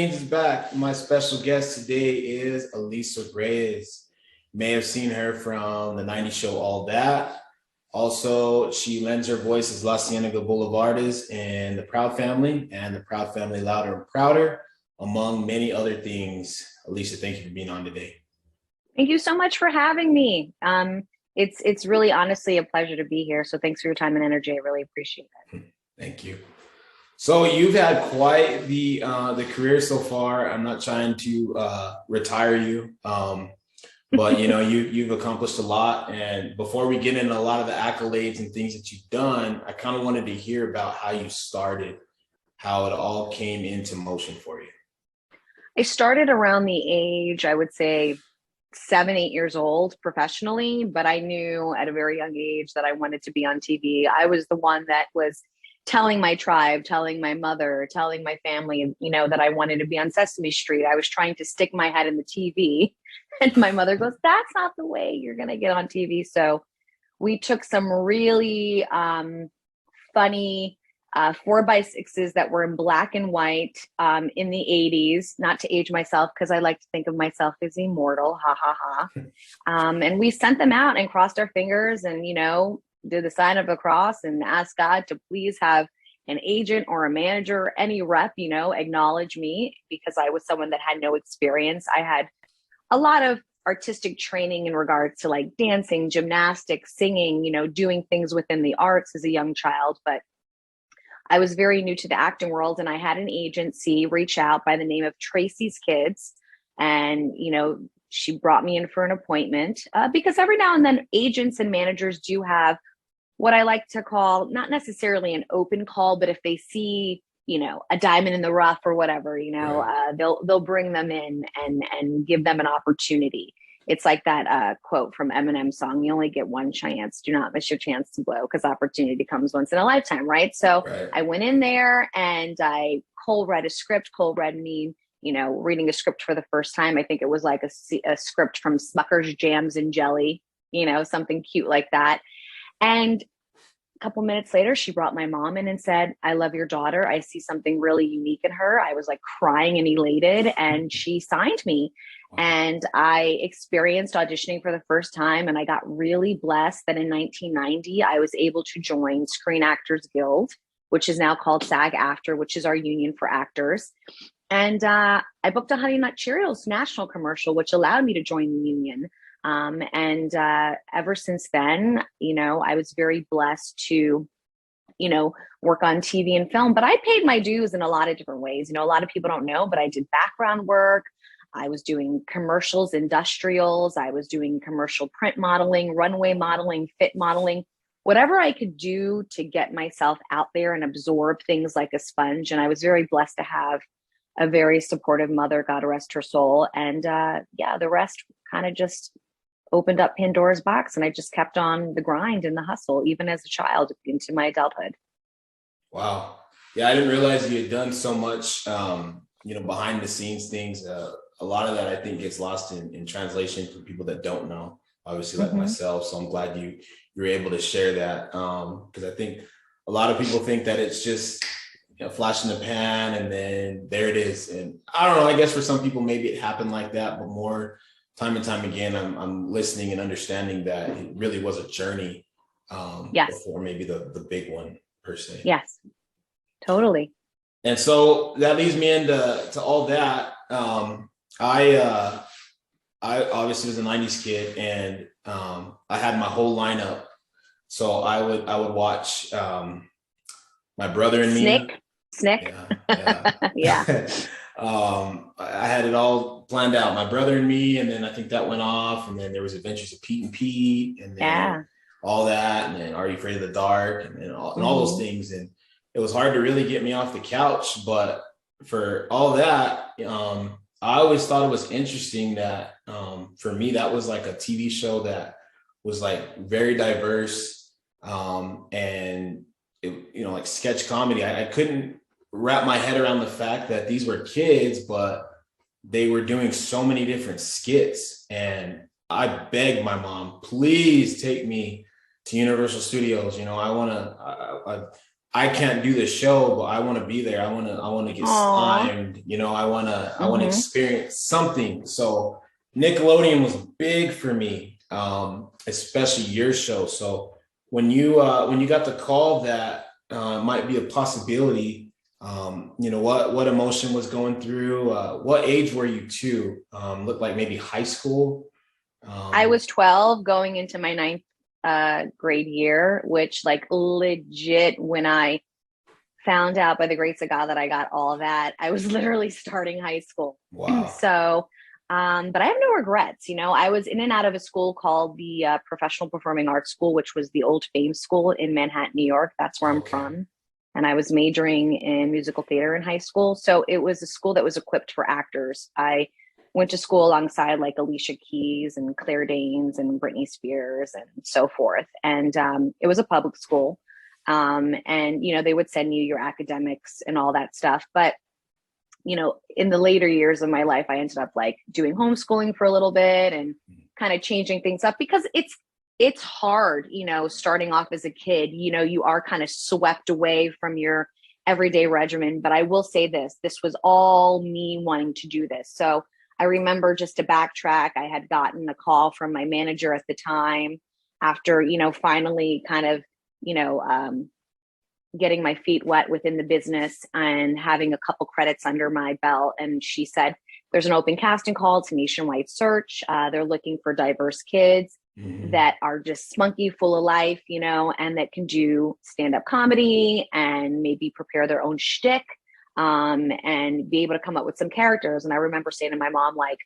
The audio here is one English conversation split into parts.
Gaines is back. My special guest today is Alisa Reyes. You may have seen her from the 90s show All That. Also, she lends her voice as Lacienega Boulevardez in The Proud Family and The Proud Family Louder and Prouder, among many other things. Alisa, thank you for being on today. Thank you so much for having me. It's really honestly a pleasure to be here. So thanks for your time and energy. I really appreciate it. Thank you. So you've had quite the career so far. I'm not trying to retire you, but you've accomplished a lot. And before we get into a lot of the accolades and things that you've done, I kind of wanted to hear about how you started, how it all came into motion for you. I started around the age, I would say 7, 8 years old professionally, but I knew at a very young age that I wanted to be on TV. I was the one that was telling my tribe, telling my mother, telling my family, that I wanted to be on Sesame Street. I was trying to stick my head in the TV, and my mother goes, "That's not the way you're going to get on TV." So we took some really funny 4x6s that were in black and white in the 80s, not to age myself because I like to think of myself as immortal, ha ha ha. And we sent them out and crossed our fingers and, did the sign of the cross and asked God to please have an agent or a manager or any rep, acknowledge me, because I was someone that had no experience. I had a lot of artistic training in regards to like dancing, gymnastics, singing, doing things within the arts as a young child, but I was very new to the acting world, and I had an agency reach out by the name of Tracy's Kids. And, she brought me in for an appointment because every now and then agents and managers do have what I like to call not necessarily an open call, but if they see, a diamond in the rough or whatever, Right. they'll bring them in and give them an opportunity. It's like that quote from Eminem's song, "You only get one chance. Do not miss your chance to blow because opportunity comes once in a lifetime," right? So Right. I went in there and I cold read a script. Cold read mean, reading a script for the first time. I think it was like a script from Smucker's Jams and Jelly, something cute like that. And a couple minutes later, she brought my mom in and said, "I love your daughter. I see something really unique in her." I was like crying and elated, and she signed me. And I experienced auditioning for the first time, and I got really blessed that in 1990, I was able to join Screen Actors Guild, which is now called SAG-AFTRA, which is our union for actors. And I booked a Honey Nut Cheerios national commercial, which allowed me to join the union. And ever since then, I was very blessed to, work on TV and film, but I paid my dues in a lot of different ways. A lot of people don't know, but I did background work. I was doing commercials, industrials. I was doing commercial print modeling, runway modeling, fit modeling, whatever I could do to get myself out there and absorb things like a sponge. And I was very blessed to have a very supportive mother, God rest her soul. And the rest kind of just opened up Pandora's box, and I just kept on the grind and the hustle, even as a child into my adulthood. Wow. Yeah, I didn't realize you had done so much, behind the scenes things. A lot of that I think gets lost in translation for people that don't know, obviously like myself. So I'm glad you're able to share that because I think a lot of people think that it's just flash in the pan and then there it is. And I don't know, I guess for some people maybe it happened like that, but more time and time again, I'm listening and understanding that it really was a journey Yes. before maybe the big one per se. Yes, totally. And so that leads me into all that. I obviously was a 90s kid, and I had my whole lineup. So I would watch my brother and me. Snick. Yeah. Yeah. I had it all planned out. My brother and me, and then I think that went off, and then there was Adventures of Pete and Pete, and then all that, and then Are You Afraid of the Dark, and then all those things. And it was hard to really get me off the couch, but for all that, I always thought it was interesting that for me, that was like a TV show that was like very diverse, and it, like sketch comedy. I couldn't wrap my head around the fact that these were kids, but they were doing so many different skits. And I begged my mom, please take me to Universal Studios. I want to, I can't do the show, but I want to be there. I want to get signed. You know, I want to experience something. So Nickelodeon was big for me, especially your show. So when you got the call that might be a possibility, you know, what emotion was going through? What age were you too? Looked like maybe high school. I was 12 going into my ninth grade year, which like legit when I found out by the grace of God that I got all of that, I was literally starting high school. Wow. So, but I have no regrets. You know, I was in and out of a school called the Professional Performing Arts School, which was the old Fame School in Manhattan, New York. That's where I'm from. And I was majoring in musical theater in high school. So it was a school that was equipped for actors. I went to school alongside like Alicia Keys and Claire Danes and Britney Spears and so forth. And it was a public school. And, you know, they would send you your academics and all that stuff. But, you know, in the later years of my life, I ended up like doing homeschooling for a little bit and kind of changing things up because it's hard, you know, starting off as a kid, you know, you are kind of swept away from your everyday regimen. But I will say this was all me wanting to do this. So I remember, just to backtrack, I had gotten a call from my manager at the time after, you know, finally kind of, you know, getting my feet wet within the business and having a couple credits under my belt. And she said, there's an open casting call. It's a nationwide search. They're looking for diverse kids that are just spunky, full of life, you know, and that can do stand-up comedy and maybe prepare their own shtick, and be able to come up with some characters. And I remember saying to my mom, like,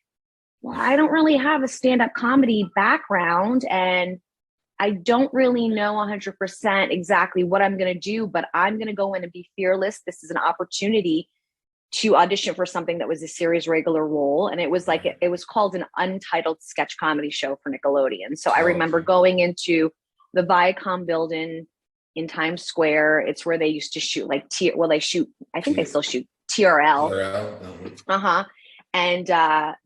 well, I don't really have a stand-up comedy background, and I don't really know 100% exactly what I'm going to do, but I'm going to go in and be fearless. This is an opportunity to audition for something that was a series regular role. And it was like, it was called an Untitled sketch comedy show for Nickelodeon. So I remember going into the Viacom building in Times Square. It's where they used to shoot like, I think they still shoot TRL. And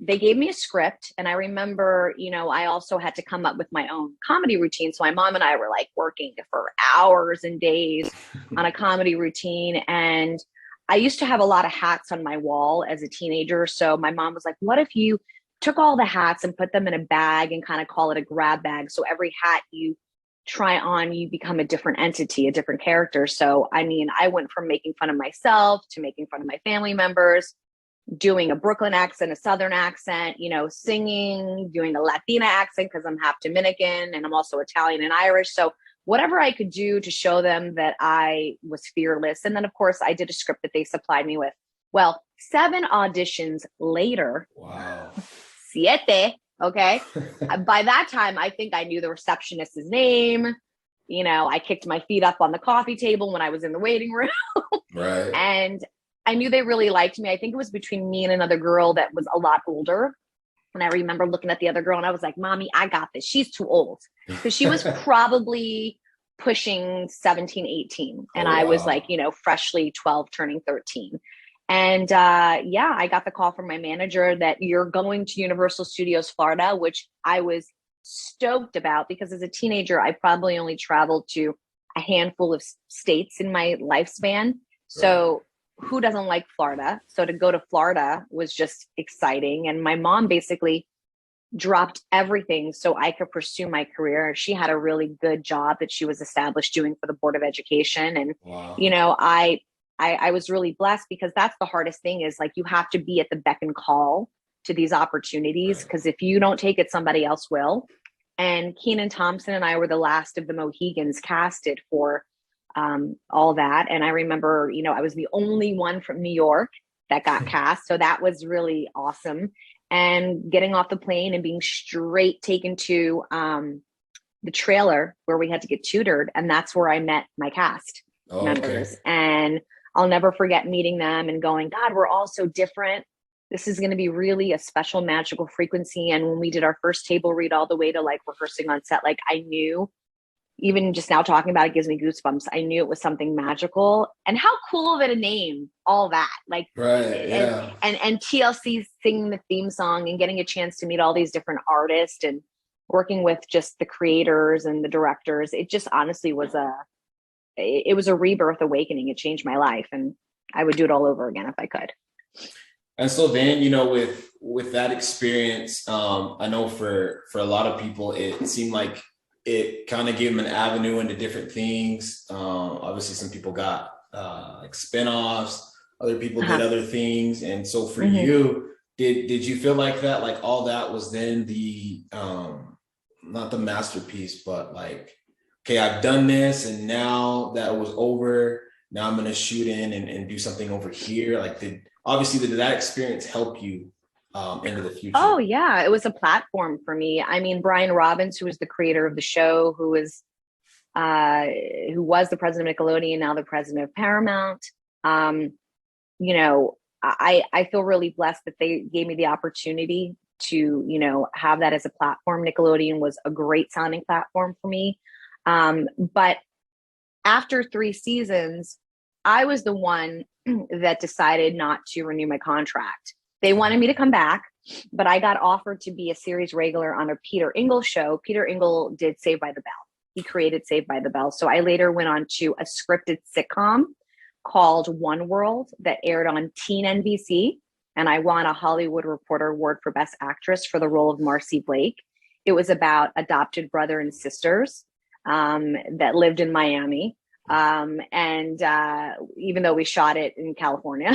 they gave me a script. And I remember, you know, I also had to come up with my own comedy routine. So my mom and I were like working for hours and days on a comedy routine. And I used to have a lot of hats on my wall as a teenager. So my mom was like, what if you took all the hats and put them in a bag and kind of call it a grab bag? So every hat you try on, you become a different entity, a different character. So, I mean, I went from making fun of myself to making fun of my family members, doing a Brooklyn accent, a Southern accent, you know, singing, doing a Latina accent because I'm half Dominican and I'm also Italian and Irish. So whatever I could do to show them that I was fearless. And then, of course, I did a script that they supplied me with. Well, 7 auditions later, wow, siete, okay? By that time, I think I knew the receptionist's name. You know, I kicked my feet up on the coffee table when I was in the waiting room. Right. And I knew they really liked me. I think it was between me and another girl that was a lot older. And I remember looking at the other girl and I was like, Mommy, I got this. She's too old. Because she was probably pushing 17, 18. And I was like, you know, freshly 12, turning 13. And yeah, I got the call from my manager that you're going to Universal Studios Florida, which I was stoked about because as a teenager, I probably only traveled to a handful of states in my lifespan. So who doesn't like Florida? So to go to Florida was just exciting. And my mom basically dropped everything so I could pursue my career. She had a really good job that she was established doing for the Board of Education. And, you know, I was really blessed because that's the hardest thing is like, you have to be at the beck and call to these opportunities. Because if you don't take it, somebody else will. And Kenan Thompson and I were the last of the Mohegans casted for all that. And I remember, you know, I was the only one from New York that got cast. So that was really awesome. And getting off the plane and being straight taken to the trailer where we had to get tutored. And that's where I met my cast members. And I'll never forget meeting them and going, God, we're all so different. This is going to be really a special magical frequency. And when we did our first table read all the way to like rehearsing on set, like I knew, even just now talking about it gives me goosebumps. I knew it was something magical. And how cool of it a name, all that. Like, and TLC singing the theme song and getting a chance to meet all these different artists and working with just the creators and the directors. It just honestly was it was a rebirth awakening. It changed my life, and I would do it all over again if I could. And so then, with that experience, I know for a lot of people, it seemed like it kind of gave them an avenue into different things. Obviously, some people got like spinoffs, other people did other things. And so for you, did you feel like that, like all that was then the, not the masterpiece, but like, okay, I've done this, and now that was over, now I'm going to shoot in and do something over here. Like, did that experience help you into the future? Oh yeah, it was a platform for me. I mean, Brian Robbins, who was the creator of the show, who was the president of Nickelodeon, now the president of Paramount. I feel really blessed that they gave me the opportunity to, have that as a platform. Nickelodeon was a great sounding platform for me. But after 3 seasons, I was the one that decided not to renew my contract. They wanted me to come back, but I got offered to be a series regular on a Peter Ingle show. Peter Ingle did Saved by the Bell. He created Saved by the Bell. So I later went on to a scripted sitcom called One World that aired on Teen NBC. And I won a Hollywood Reporter Award for Best Actress for the role of Marcy Blake. It was about adopted brother and sisters that lived in Miami. And even though we shot it in California,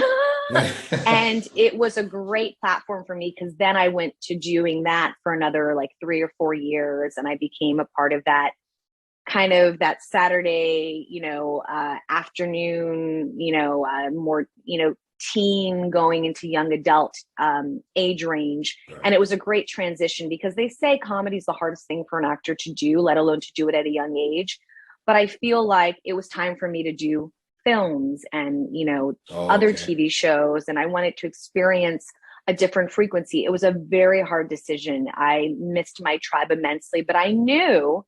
and it was a great platform for me, because then I went to doing that for another like 3 or 4 years. And I became a part of that kind of that Saturday, afternoon, more, teen going into young adult age range. Right. And it was a great transition, because they say comedy is the hardest thing for an actor to do, let alone to do it at a young age. But I feel like it was time for me to do films and, other TV shows. And I wanted to experience a different frequency. It was a very hard decision. I missed my tribe immensely, but I knew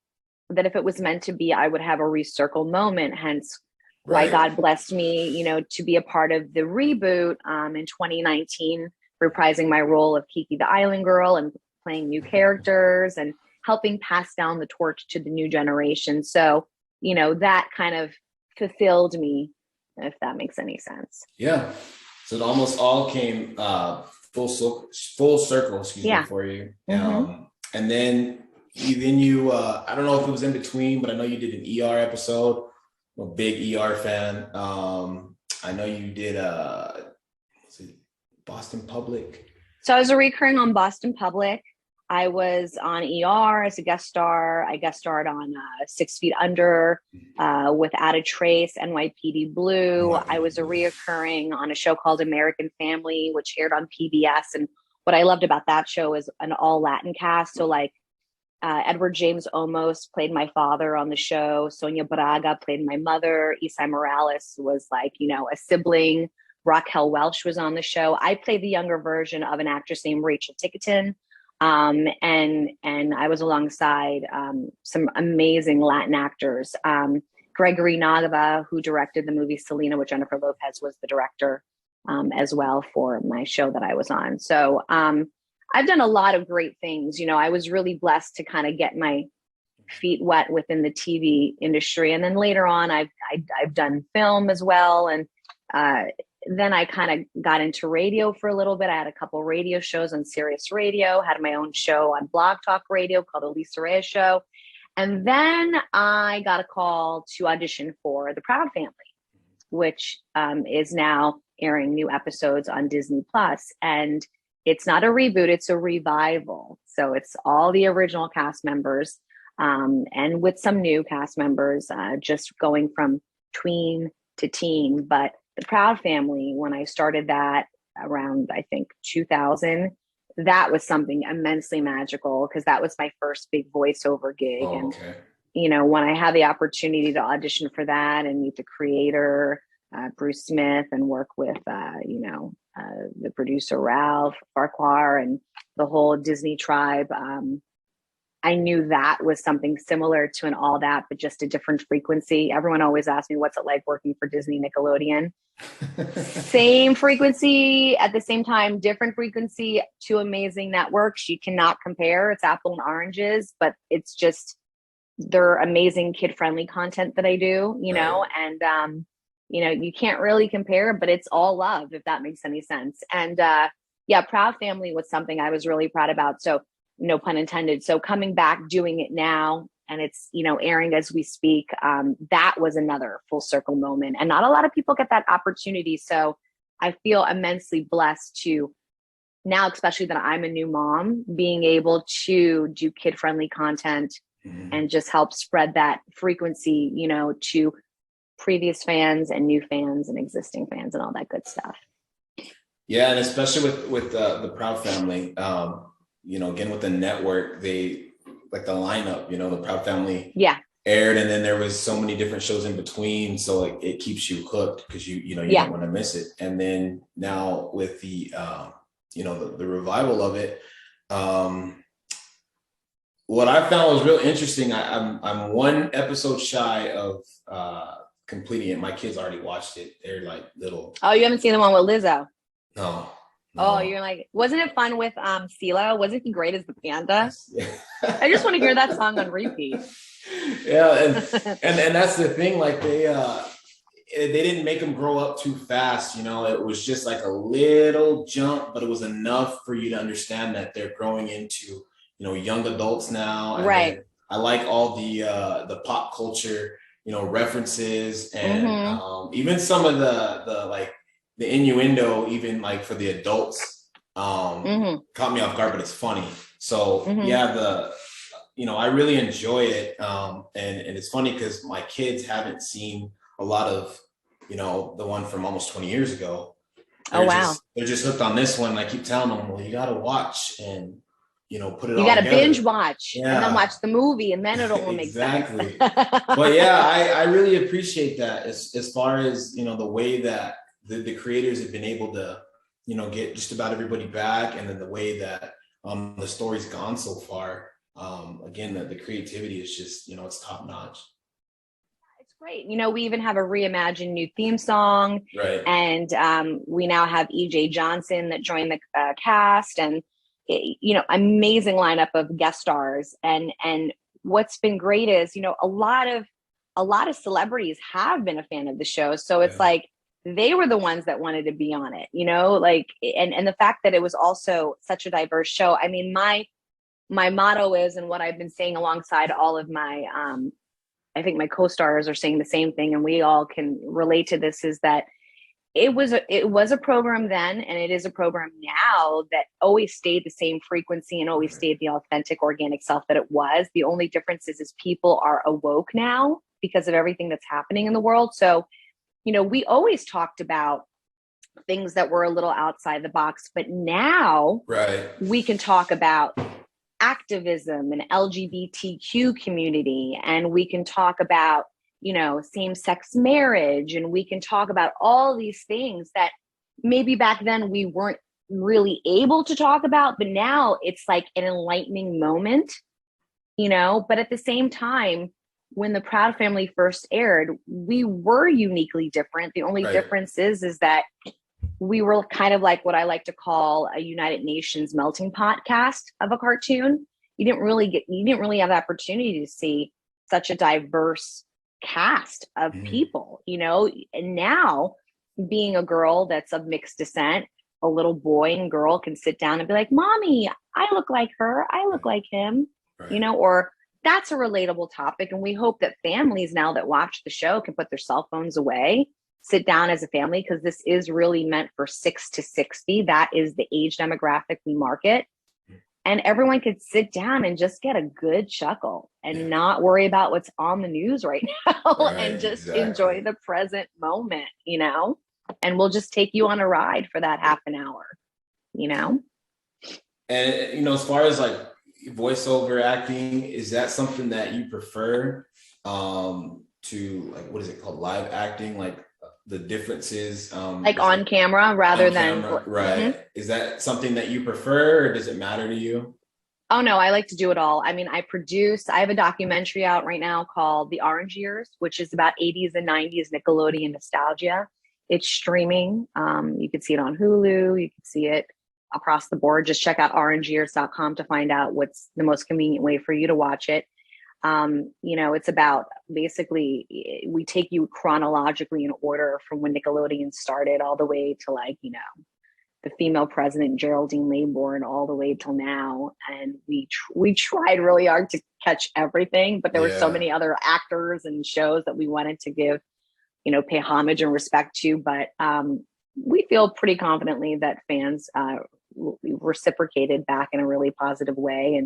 that if it was meant to be, I would have a recircle moment. Hence why God blessed me, to be a part of the reboot in 2019, reprising my role of Kiki the Island Girl and playing new characters and helping pass down the torch to the new generation. So, that kind of fulfilled me, if that makes any sense. Yeah. So it almost all came full circle, for you. And then you I don't know if it was in between, but I know you did an ER episode. I'm a big ER fan. I know you did Boston Public. So I was a recurring on Boston Public. I was on ER as a guest star. I guest starred on 6 Feet Under with Added Trace, NYPD Blue. I was a reoccurring on a show called American Family, which aired on PBS. And what I loved about that show is an all Latin cast. So like Edward James Olmos played my father on the show. Sonia Braga played my mother. Isai Morales was like, a sibling. Raquel Welch was on the show. I played the younger version of an actress named Rachel Ticketon. And I was alongside some amazing Latin actors. Gregory Nagava, who directed the movie Selena with Jennifer Lopez, was the director as well for my show that I was on. So I've done a lot of great things. I was really blessed to kind of get my feet wet within the TV industry. And then later on, I've done film as well. And then I kind of got into radio for a little bit. I had a couple radio shows on Sirius Radio, had my own show on Blog Talk Radio called Alisareyes Show. And then I got a call to audition for The Proud Family, which is now airing new episodes on Disney Plus. And it's not a reboot, it's a revival. So it's all the original cast members and with some new cast members, just going from tween to teen. But The Proud Family, when I started that around, I think, 2000, that was something immensely magical, because that was my first big voiceover gig. And, when I had the opportunity to audition for that and meet the creator, Bruce Smith, and work with, the producer, Ralph Farquhar, and the whole Disney tribe, I knew that was something similar to an All That, but just a different frequency. Everyone always asks me, what's it like working for Disney Nickelodeon? Same frequency, at the same time, different frequency, 2 amazing networks. You cannot compare. It's apple and oranges, but it's just they're amazing kid-friendly content that I do, you know, and you know, you can't really compare, but it's all love, if that makes any sense. And yeah, Proud Family was something I was really proud about. So no pun intended. So coming back, doing it now, and it's, you know, airing as we speak, that was another full circle moment. And not a lot of people get that opportunity. So I feel immensely blessed to now, especially that I'm a new mom, being able to do kid-friendly content and just help spread that frequency, you know, to previous fans and new fans and existing fans and all that good stuff. Yeah, and especially with the Proud Family, you know, again with the network, they like the lineup, you know, the Proud Family aired, and then there was so many different shows in between, so like it keeps you hooked because you know you don't want to miss it. And then now with the you know the revival of it, what I found was real interesting. I'm one episode shy of completing it. My kids already watched it. They're like little. Oh, you haven't seen the one with Lizzo? No. Oh, you're like, wasn't it fun with Sila? Wasn't he great as the panda? I just want to hear that song on repeat. Yeah, and that's the thing. Like they didn't make them grow up too fast. You know, it was just like a little jump, but it was enough for you to understand that they're growing into, you know, young adults now. And right. I like all the pop culture, you know, references, and even some of the like the innuendo, even like for the adults, caught me off guard, but it's funny. So yeah, you know, I really enjoy it. And it's funny because my kids haven't seen a lot of, you know, the one from almost 20 years ago. They're just hooked on this one. I keep telling them, well, you got to watch and, you know, put it all together. You got to binge watch and then watch the movie, and then it'll make sense. But yeah, I really appreciate that as far as, you know, the way that the creators have been able to, you know, get just about everybody back, and then the way that the story's gone so far. Again, the creativity is just, you know, it's top notch. It's great. You know, we even have a reimagined new theme song, and we now have EJ Johnson that joined the cast, and you know, amazing lineup of guest stars. And what's been great is, you know, a lot of celebrities have been a fan of the show, so it's like they were the ones that wanted to be on it, you know, like, and the fact that it was also such a diverse show. I mean, my motto is, and what I've been saying alongside all of my, I think my co-stars are saying the same thing, and we all can relate to this, is that it was a program then, and it is a program now that always stayed the same frequency and always stayed the authentic, organic self that it was. The only difference is people are awoke now because of everything that's happening in the world. So, you know, we always talked about things that were a little outside the box, but now we can talk about activism and LGBTQ community, and we can talk about, you know, same-sex marriage, and we can talk about all these things that maybe back then we weren't really able to talk about, but now it's like an enlightening moment, you know. But at the same time, when the Proud Family first aired, we were uniquely different. The only difference is that we were kind of like what I like to call a United Nations melting pot cast of a cartoon. You didn't really have the opportunity to see such a diverse cast of people, you know. And now, being a girl that's of mixed descent, a little boy and girl can sit down and be like, "Mommy, I look like her. I look like him," you know, or that's a relatable topic. And we hope that families now that watch the show can put their cell phones away, sit down as a family, because this is really meant for 6 to 60. That is the age demographic we market. And everyone could sit down and just get a good chuckle and not worry about what's on the news right now and just enjoy the present moment, you know? And we'll just take you on a ride for that half an hour, you know? And, you know, as far as like voiceover acting, is that something that you prefer to, like, what is it called? Live acting, like the differences, like on camera rather than Is that something that you prefer, or does it matter to you? Oh no, I like to do it all. I mean, I have a documentary out right now called The Orange Years, which is about 80s and 90s Nickelodeon nostalgia. It's streaming. You can see it on Hulu. You can see it across the board. Just check out orangeyears.com to find out what's the most convenient way for you to watch it. It's about basically we take you chronologically in order from when Nickelodeon started all the way to the female president Geraldine Laybourne all the way till now, and we tried really hard to catch everything, but there were so many other actors and shows that we wanted to give pay homage and respect to, but we feel pretty confidently that fans reciprocated back in a really positive way,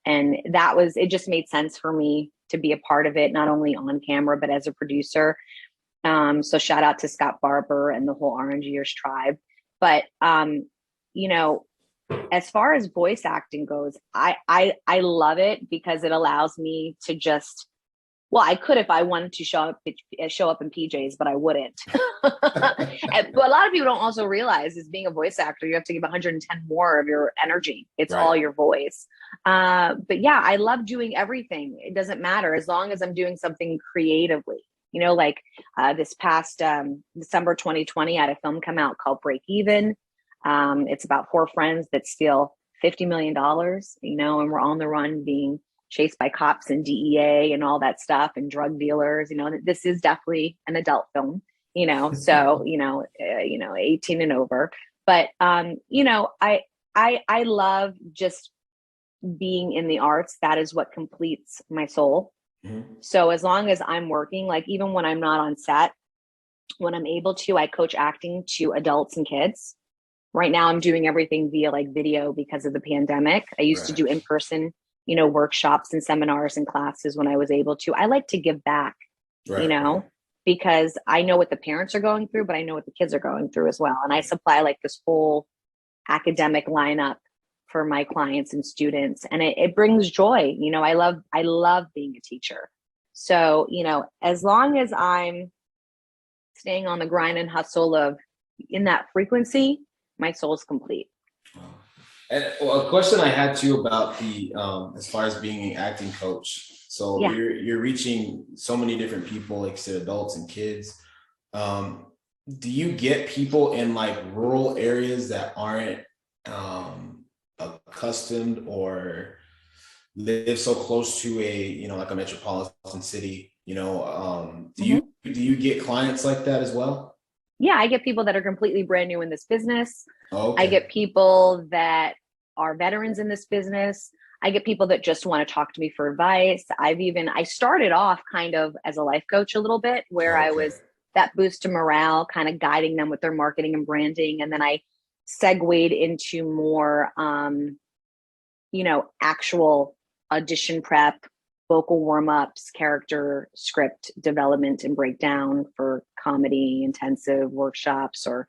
and it just made sense for me to be a part of it, not only on camera but as a producer. So shout out to Scott Barber and the whole Orange Years tribe. But as far as voice acting goes, I love it because it allows me to just, well, I could if I wanted to show up in PJs, but I wouldn't. But a lot of people don't also realize is being a voice actor, you have to give 110 more of your energy. It's all your voice. But yeah, I love doing everything. It doesn't matter as long as I'm doing something creatively. This past December 2020, I had a film come out called Break Even. It's about four friends that steal $50 million, and we're on the run being chased by cops and DEA and all that stuff and drug dealers. This is definitely an adult film, so, 18 and over. But, I love just being in the arts. That is what completes my soul. Mm-hmm. So as long as I'm working, like even when I'm not on set, when I'm able to, I coach acting to adults and kids. Right now I'm doing everything via video because of the pandemic. I used to do in-person, workshops and seminars and classes when I was able to. I like to give back, because I know what the parents are going through, but I know what the kids are going through as well. And I supply this whole academic lineup for my clients and students. And it brings joy. I love being a teacher. So, as long as I'm staying on the grind and hustle of in that frequency, my soul's complete. And a question I had too about the as far as being an acting coach. So you're reaching so many different people, like you said, adults and kids. Do you get people in rural areas that aren't accustomed or live so close to a a metropolitan city? Do you get clients like that as well? Yeah, I get people that are completely brand new in this business. Okay. I get people that are veterans in this business. I get people that just want to talk to me for advice. I started off kind of as a life coach a little bit, where I was that boost to morale, kind of guiding them with their marketing and branding. And then I segued into more, actual audition prep, vocal warm-ups, character script development and breakdown for comedy intensive workshops, or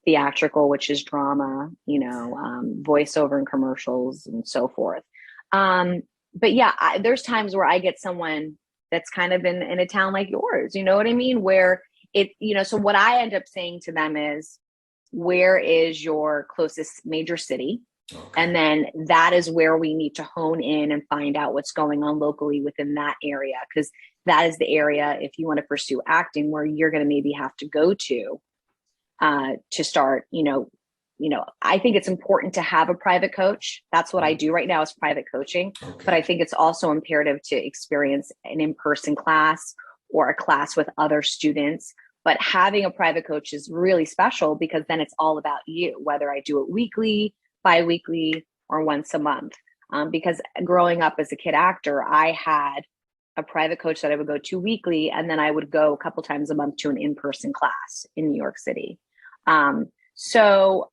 theatrical, which is drama, voiceover and commercials and so forth. But yeah, there's times where I get someone that's kind of in a town like yours, you know what I mean? Where so what I end up saying to them is, where is your closest major city? Okay. And then that is where we need to hone in and find out what's going on locally within that area. Because that is the area, if you want to pursue acting, where you're going to maybe have to go to start, I think it's important to have a private coach. That's what I do right now is private coaching. Okay. But I think it's also imperative to experience an in-person class or a class with other students. But having a private coach is really special because then it's all about you, whether I do it weekly, bi-weekly, or once a month. Because growing up as a kid actor, I had a private coach that I would go to weekly, and then I would go a couple times a month to an in-person class in New York City. So,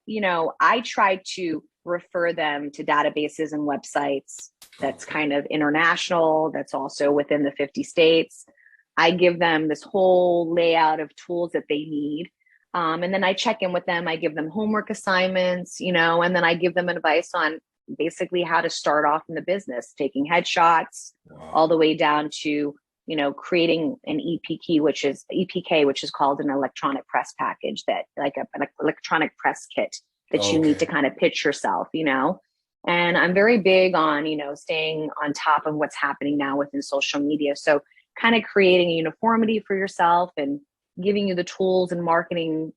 I try to refer them to databases and websites that's kind of international, that's also within the 50 states. I give them this whole layout of tools that they need. And then I check in with them. I give them homework assignments, and then I give them advice on basically how to start off in the business, taking headshots, all the way down to, creating an EPK, which is called an electronic press package, that an electronic press kit that you need to kind of pitch yourself, And I'm very big on, staying on top of what's happening now within social media. So kind of creating a uniformity for yourself and giving you the tools and marketing,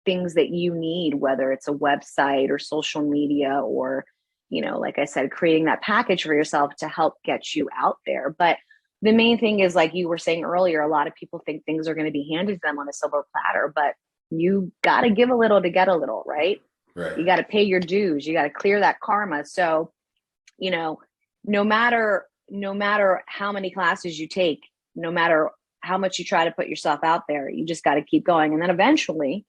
things that you need, whether it's a website or social media or, like I said, creating that package for yourself to help get you out there. But the main thing is, like you were saying earlier, a lot of people think things are going to be handed to them on a silver platter, but you got to give a little to get a little, right? Right. You got to pay your dues. You got to clear that karma. So, no matter how many classes you take, no matter how much you try to put yourself out there, you just got to keep going. And then eventually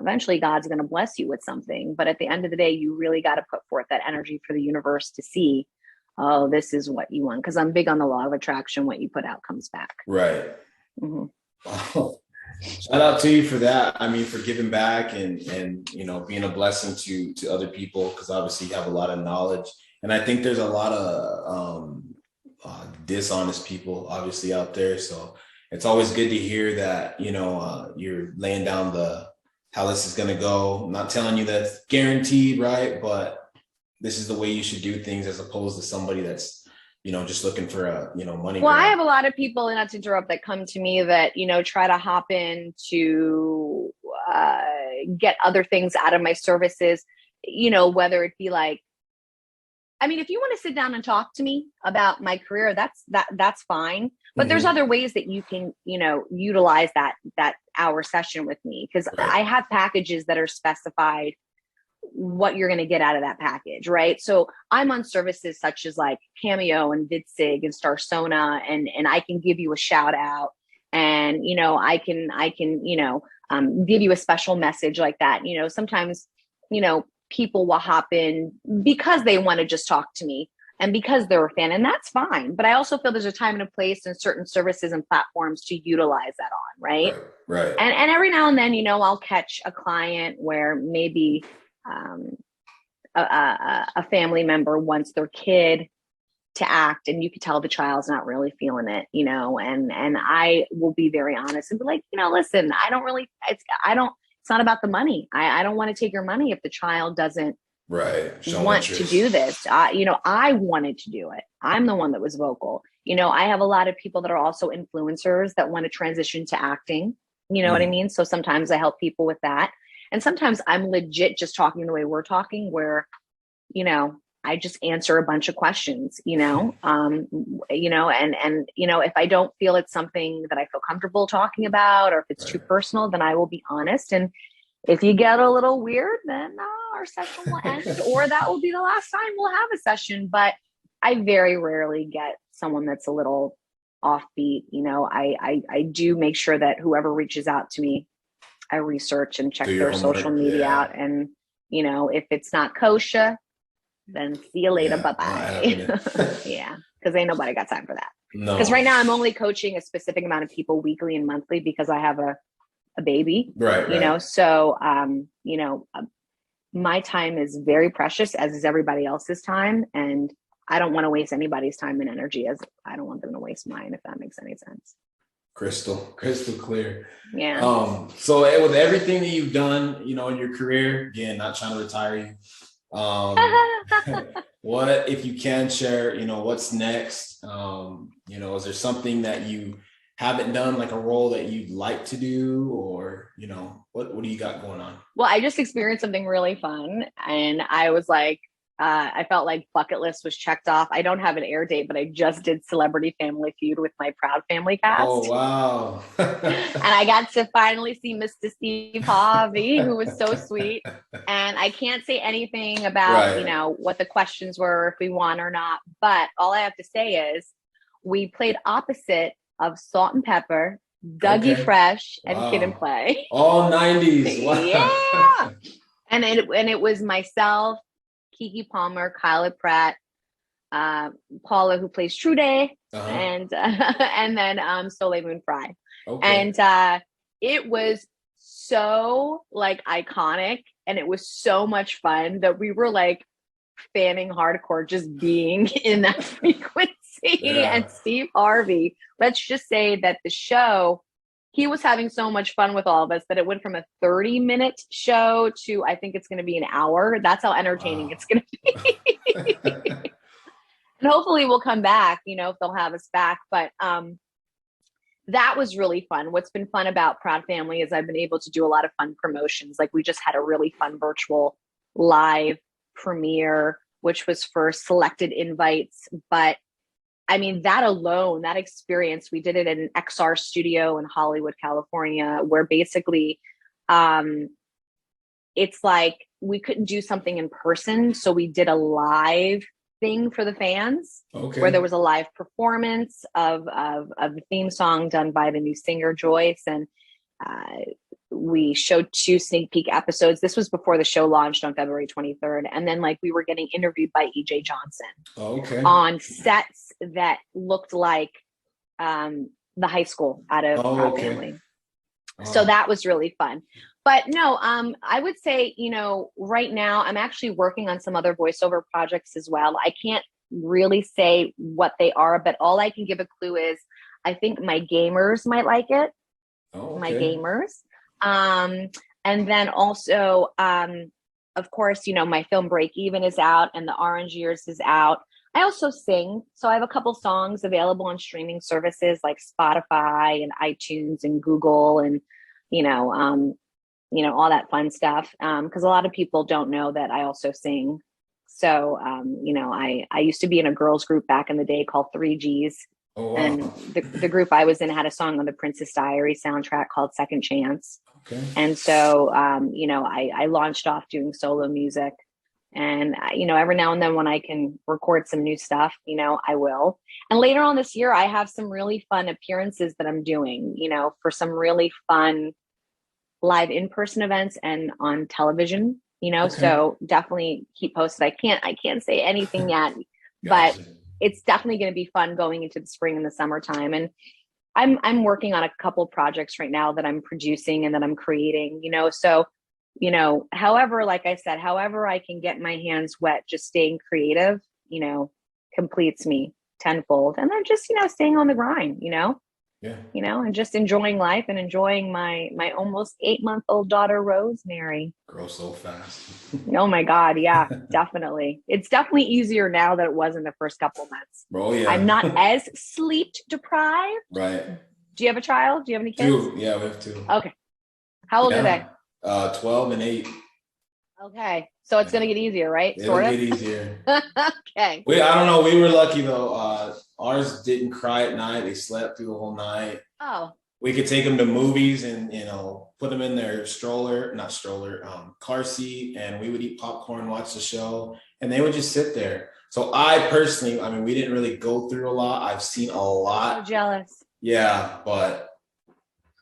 God's going to bless you with something. But at the end of the day, you really got to put forth that energy for the universe to see, oh, this is what you want. Because I'm big on the law of attraction. What you put out comes back. Right. Mm-hmm. Oh, shout out to you for that. I mean, for giving back and being a blessing to other people, because obviously you have a lot of knowledge. And I think there's a lot of dishonest people obviously out there. So it's always good to hear that, you're laying down how this is going to go. I'm not telling you that's guaranteed, right? But this is the way you should do things, as opposed to somebody that's, just looking for money. Well, I have a lot of people, and not to interrupt, that come to me that, try to hop in to get other things out of my services, whether it be like, I mean, if you want to sit down and talk to me about my career, that's fine. But there's other ways that you can, utilize that hour session with me, because I have packages that are specified what you're going to get out of that package, right? So I'm on services such as like Cameo and VidSig and Starsona, and I can give you a shout out, and I can give you a special message like that. Sometimes people will hop in because they want to just talk to me and because they're a fan, and that's fine. But I also feel there's a time and a place in certain services and platforms to utilize that on, right? Right. And every now and then, I'll catch a client where maybe a family member wants their kid to act, and you could tell the child's not really feeling it, and I will be very honest and be like, listen, it's not about the money. I don't want to take your money if the child doesn't want to do this. I wanted to do it. I'm the one that was vocal. I have a lot of people that are also influencers that want to transition to acting. You know what I mean? So sometimes I help people with that. And sometimes I'm legit just talking the way we're talking, where, I just answer a bunch of questions, and if I don't feel it's something that I feel comfortable talking about, or if it's too personal, then I will be honest. And if you get a little weird, then our session will end, or that will be the last time we'll have a session. But I very rarely get someone that's a little offbeat. I do make sure that whoever reaches out to me, I research and check their social media out. And, if it's not kosher, then see you later. Bye-bye. Yeah. Because ain't nobody got time for that. Because right now I'm only coaching a specific amount of people weekly and monthly, because I have a baby, right. So, my time is very precious, as is everybody else's time. And I don't want to waste anybody's time and energy, as I don't want them to waste mine, if that makes any sense. Crystal clear. Yeah. So with everything that you've done, in your career, again, not trying to retire you, what, if you can share, what's next? Is there something that you haven't done, like a role that you'd like to do, or, what do you got going on? Well, I just experienced something really fun, and I was like, I felt like bucket list was checked off. I don't have an air date, but I just did Celebrity Family Feud with my Proud Family cast. Oh, wow. And I got to finally see Mr. Steve Harvey, who was so sweet. And I can't say anything about, what the questions were, if we won or not. But all I have to say is we played opposite of Salt and Pepper, Dougie Fresh, and Kid and Play. All 90s. Wow. Yeah. And it was myself, Kiki Palmer, Kyla Pratt, Paula, who plays Trude, and then Soleil Moon Frye. Okay. And it was so like iconic, and it was so much fun that we were like fanning hardcore just being in that frequency. Yeah. And Steve Harvey, let's just say that the show, he was having so much fun with all of us that it went from a 30-minute show to, I think it's going to be an hour. That's how entertaining it's going to be. And hopefully we'll come back, if they'll have us back. But that was really fun. What's been fun about Proud Family is I've been able to do a lot of fun promotions. Like we just had a really fun virtual live premiere which was for selected invites. But I mean, that alone, that experience, we did it in an XR studio in Hollywood, California, where basically it's like we couldn't do something in person. So we did a live thing for the fans, where there was a live performance of the theme song done by the new singer Joyce. And we showed 2 sneak peek episodes. This was before the show launched on February 23rd. And then like we were getting interviewed by EJ Johnson on sets that looked like the high school out of Proud Family. So that was really fun. But no, I would say, you know, right now I'm actually working on some other voiceover projects as well. I can't really say what they are, but all I can give a clue is I think my gamers might like it. My gamers. And then also, of course, you know, my film Break Even is out and the Orange Years is out. I also sing. So I have a couple songs available on streaming services like Spotify and iTunes and Google and, you know, all that fun stuff. Cause a lot of people don't know that I also sing. So, you know, I used to be in a girls group back in the day called 3Gs. Oh, wow. And the group I was in had a song on the Princess Diary soundtrack called Second Chance. And so, you know, I launched off doing solo music, and, you know, every now and then when I can record some new stuff, you know, I will. And later on this year, I have some really fun appearances that I'm doing, you know, for some really fun live in-person events and on television, you know, so definitely keep posted. I can't say anything yet, but it's definitely going to be fun going into the spring and the summertime. And I'm working on a couple of projects right now that I'm producing and that I'm creating, you know, so, you know, however, like I said, however I can get my hands wet, just staying creative, you know, completes me tenfold. And then just, you know, staying on the grind, you know, you know, and just enjoying life and enjoying my almost 8-month-old daughter, Rosemary. Grow so fast. Oh my God. Yeah, definitely. It's definitely easier now than it was in the first couple of months. Oh yeah. I'm not as sleep deprived. Right. Do you have a child? Do you have any kids? 2. Yeah, we have 2. Okay. How old are they? 12 and 8. Okay. So it's going to get easier, right? It'll get easier. Okay. I don't know. We were lucky though. Ours didn't cry at night. They slept through the whole night. Oh. We could take them to movies and, you know, put them in their car seat, and we would eat popcorn, watch the show, and they would just sit there. So I personally, I mean, we didn't really go through a lot. I've seen a lot. So jealous. Yeah, but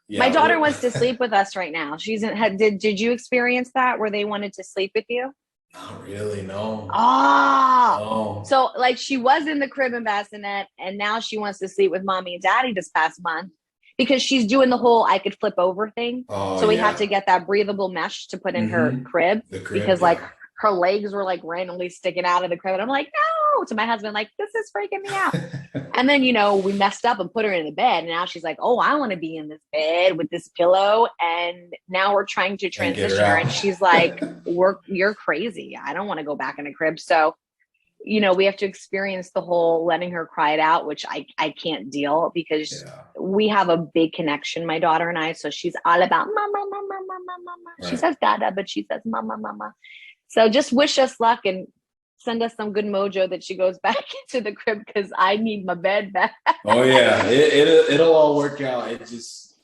yeah. My daughter wants to sleep with us right now. Did you experience that where they wanted to sleep with you? Not really, no. Oh, so like she was in the crib and bassinet, and now she wants to sleep with mommy and daddy this past month because she's doing the whole I could flip over thing. So we had to get that breathable mesh to put in her crib because like her legs were like randomly sticking out of the crib. And I'm like, no, to my husband, like, this is freaking me out. And then, you know, we messed up and put her in the bed. And now she's like, oh, I want to be in this bed with this pillow. And now we're trying to transition her. And she's like, you're crazy. I don't want to go back in a crib. So, you know, we have to experience the whole letting her cry it out, which I can't deal because we have a big connection, my daughter and I. So she's all about mama, mama, mama, mama. Right. She says dada, but she says mama, mama. So just wish us luck and send us some good mojo that she goes back into the crib because I need my bed back. Oh yeah, it'll all work out. It just,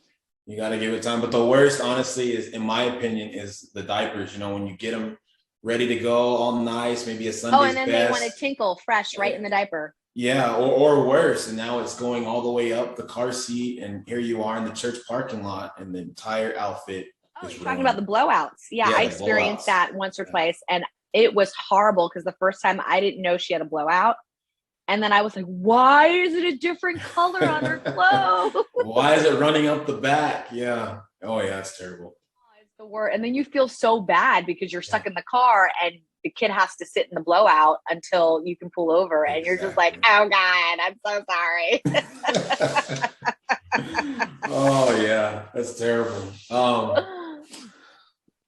you got to give it time. But the worst, honestly, is, in my opinion, is the diapers. You know, when you get them ready to go, all nice, maybe a Sunday's and then they want to tinkle fresh right in the diaper. Yeah, or worse. And now it's going all the way up the car seat, and here you are in the church parking lot, and the entire outfit. Oh, you're talking about the blowouts. Yeah, I experienced that once or twice, and it was horrible because the first time I didn't know she had a blowout. And then I was like, why is it a different color on her clothes? Why is it running up the back? Yeah. Oh, yeah, it's terrible. Oh, it's the worst. And then you feel so bad because you're stuck in the car and the kid has to sit in the blowout until you can pull over. And you're just like, oh, God, I'm so sorry. Oh, yeah, that's terrible.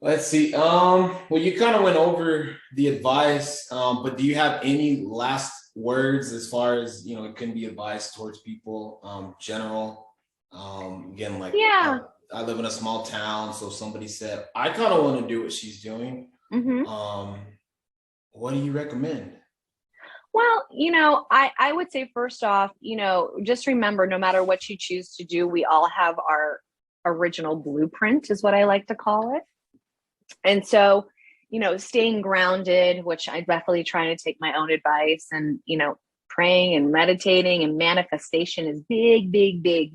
Let's see. Well, you kind of went over the advice, but do you have any last words as far as, you know, it can be advice towards people, general? Again, like, I live in a small town, so somebody said, I kind of want to do what she's doing. Mm-hmm. What do you recommend? Well, I would say first off, just remember no matter what you choose to do, we all have our original blueprint, is what I like to call it. And so, staying grounded, which I definitely try to take my own advice, and, praying and meditating and manifestation is big, big, big.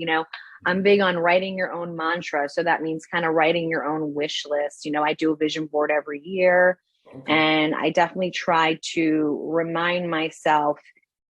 I'm big on writing your own mantra. So that means kind of writing your own wish list. I do a vision board every year. Okay. And I definitely try to remind myself,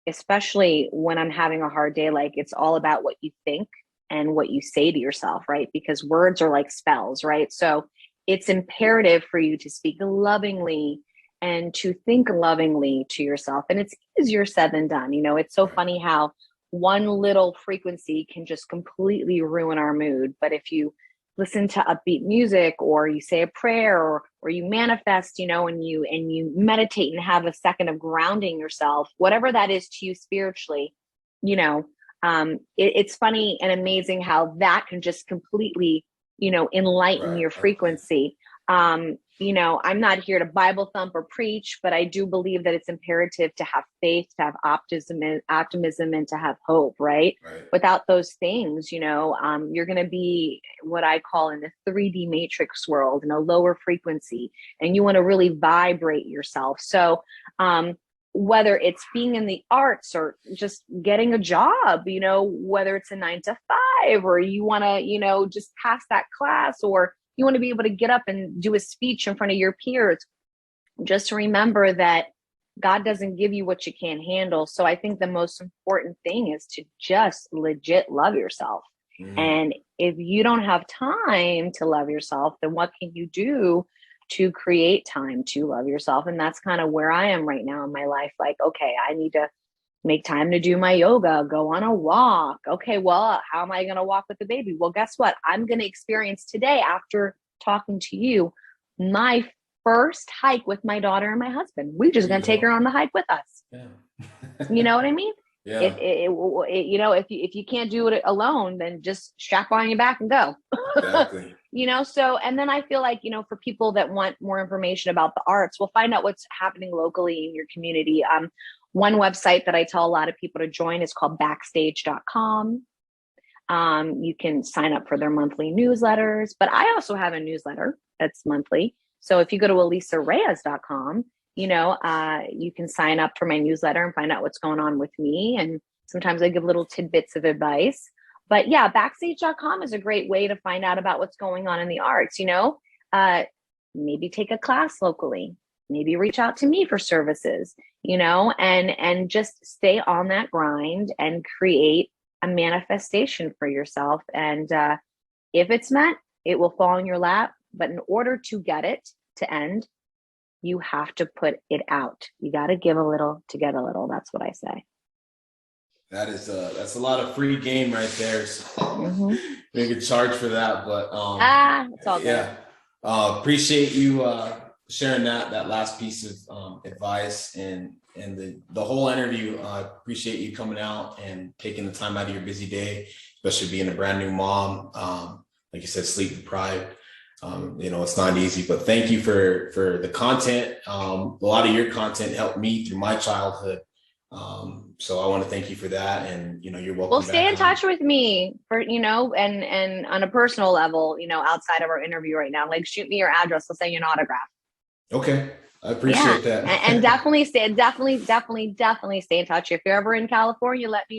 especially when I'm having a hard day, like it's all about what you think and what you say to yourself, right? Because words are like spells, right? So it's imperative for you to speak lovingly and to think lovingly to yourself. And it's easier said than done. It's so funny how one little frequency can just completely ruin our mood. But if you listen to upbeat music, or you say a prayer, or you manifest, and you meditate and have a second of grounding yourself, whatever that is to you spiritually, it's funny and amazing how that can just completely, enlighten your frequency. I'm not here to Bible thump or preach, but I do believe that it's imperative to have faith, to have optimism, and to have hope, right? Without those things, you're going to be what I call in the 3D matrix world, in a lower frequency, and you want to really vibrate yourself. So, whether it's being in the arts or just getting a job, whether it's a 9 to 5, or you want to, just pass that class, or you want to be able to get up and do a speech in front of your peers, just remember that God doesn't give you what you can't handle. So I think the most important thing is to just legit love yourself. And if you don't have time to love yourself, then what can you do to create time to love yourself? And that's kind of where I am right now in my life. Like, okay, I need to make time to do my yoga, go on a walk. Okay, well, how am I going to walk with the baby? Well, guess what? I'm going to experience today, after talking to you, my first hike with my daughter and my husband. We're just going to take her on the hike with us. Yeah. You know what I mean? Yeah. If you can't do it alone, then just strap on your back and go. Exactly. So, and then I feel like, for people that want more information about the arts, we'll find out what's happening locally in your community. One website that I tell a lot of people to join is called backstage.com. You can sign up for their monthly newsletters, but I also have a newsletter that's monthly. So if you go to Alisareyes.com, you can sign up for my newsletter and find out what's going on with me. And sometimes I give little tidbits of advice. But yeah, backstage.com is a great way to find out about what's going on in the arts. Maybe take a class locally, maybe reach out to me for services, and just stay on that grind and create a manifestation for yourself. And if it's meant, it will fall in your lap. But in order to get it to end, you have to put it out. You got to give a little to get a little. That's what I say. That's a lot of free game right there. So maybe charge for that, but it's all good. Yeah. Appreciate you sharing that last piece of advice and the whole interview. I appreciate you coming out and taking the time out of your busy day, especially being a brand new mom. Like you said, sleep deprived. It's not easy, but thank you for the content. A lot of your content helped me through my childhood. So I want to thank you for that. And, you're welcome. Well, stay in touch with me for, and on a personal level, outside of our interview right now, like shoot me your address. I'll send you an autograph. Okay. I appreciate that. And definitely stay in touch. If you're ever in California, let me know.